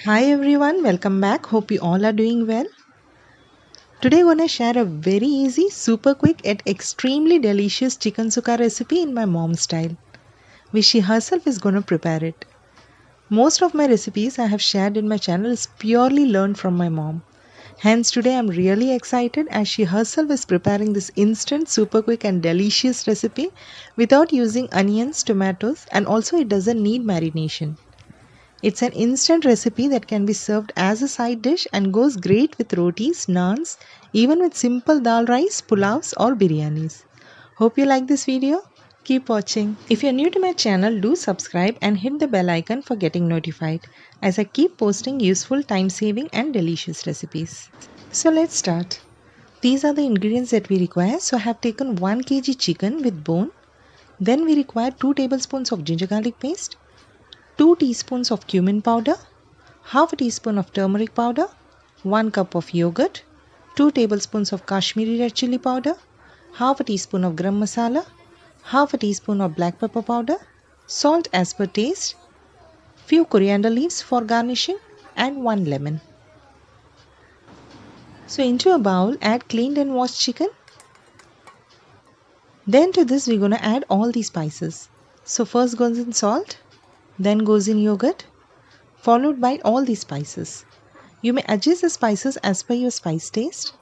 Hi everyone, welcome back. Hope you all are doing well. Today I'm gonna share a very easy, super quick yet extremely delicious chicken sukka recipe in my mom's style, which she herself is gonna prepare it. Most of my recipes I have shared in my channel is purely learned from my mom. Hence today I'm really excited as she herself is preparing this instant, super quick and delicious recipe without using onions, tomatoes, and also it doesn't need marination. It's an instant recipe that can be served as a side dish and goes great with rotis, naans, even with simple dal rice, pulavs or biryanis. Hope you like this video. Keep watching. If you're new to my channel, do subscribe and hit the bell icon for getting notified as I keep posting useful, time-saving and delicious recipes. So let's start. These are the ingredients that we require. So I have taken 1 kg chicken with bone. Then we require 2 tablespoons of ginger garlic paste, 2 teaspoons of cumin powder, half a teaspoon of turmeric powder, 1 cup of yogurt, 2 tablespoons of Kashmiri red chili powder, half a teaspoon of garam masala, half a teaspoon of black pepper powder, salt as per taste, few coriander leaves for garnishing and 1 lemon. So into a bowl add cleaned and washed chicken. Then to this we're going to add all the spices. So first goes in salt, then goes in yogurt, followed by all the spices. You may adjust the spices as per your spice taste.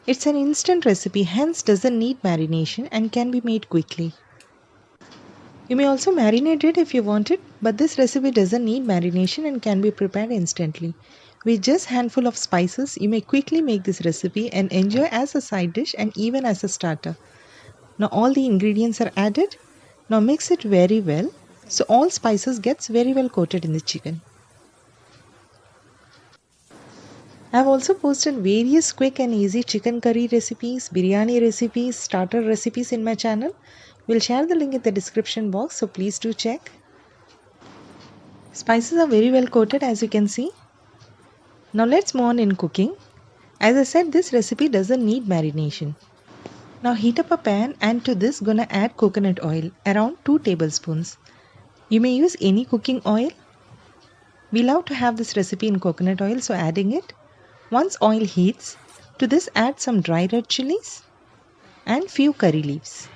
It's an instant recipe, hence doesn't need marination and can be made quickly. You may also marinate it if you want it, but this recipe doesn't need marination and can be prepared instantly. With just handful of spices, you may quickly make this recipe and enjoy as a side dish and even as a starter. Now all the ingredients are added. Now mix it very well so all spices gets very well coated in the chicken. I have also posted various quick and easy chicken curry recipes, biryani recipes, starter recipes in my channel. We'll share the link in the description box, so please do check. Spices are very well coated as you can see. Now let's move on in cooking. As I said, this recipe doesn't need marination. Now heat up a pan and to this gonna add coconut oil around 2 tablespoons. You may use any cooking oil. We love to have this recipe in coconut oil, so adding it. Once oil heats, to this add some dry red chillies and few curry leaves.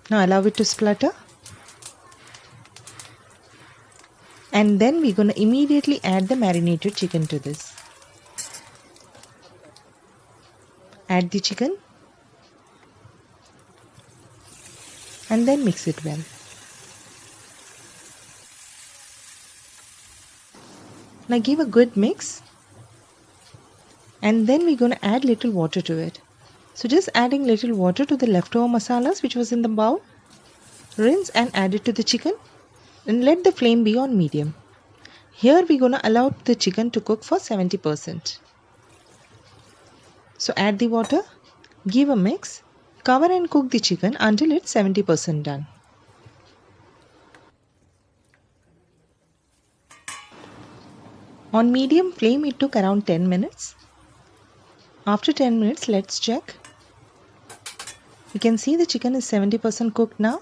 Now allow it to splutter. And then we're going to immediately add the marinated chicken to this. Add the chicken and then mix it well. Now give a good mix and then we're going to add little water to it. So just adding little water to the leftover masalas which was in the bowl. Rinse and add it to the chicken and let the flame be on medium. Here we're going to allow the chicken to cook for 70%. So add the water, give a mix, cover and cook the chicken until it's 70% done. On medium flame it took around 10 minutes. After 10 minutes let's check. You can see the chicken is 70% cooked now.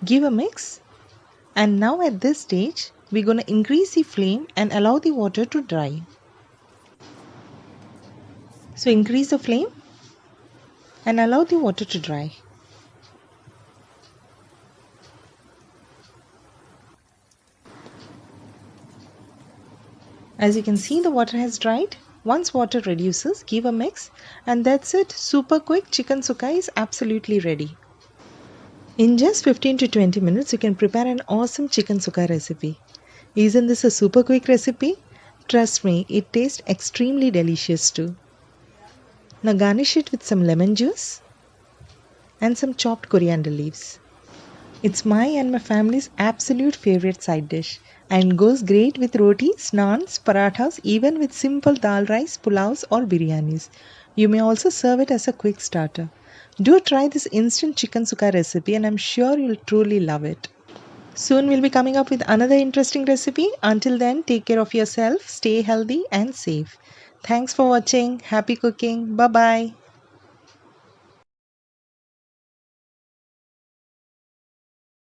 Give a mix and now at this stage we're going to increase the flame and allow the water to dry. So increase the flame and allow the water to dry. As you can see, the water has dried. Once water reduces, give a mix and that's it. Super quick chicken sukka is absolutely ready. In just 15 to 20 minutes, you can prepare an awesome chicken sukka recipe. Isn't this a super quick recipe? Trust me, it tastes extremely delicious too. Now garnish it with some lemon juice and some chopped coriander leaves. It's my and my family's absolute favorite side dish and goes great with rotis, naans, parathas, even with simple dal rice, pulavs or biryanis. You may also serve it as a quick starter. Do try this instant chicken sukka recipe and I'm sure you'll truly love it. Soon we'll be coming up with another interesting recipe. Until then, take care of yourself, stay healthy and safe. Thanks for watching. Happy cooking. Bye-bye.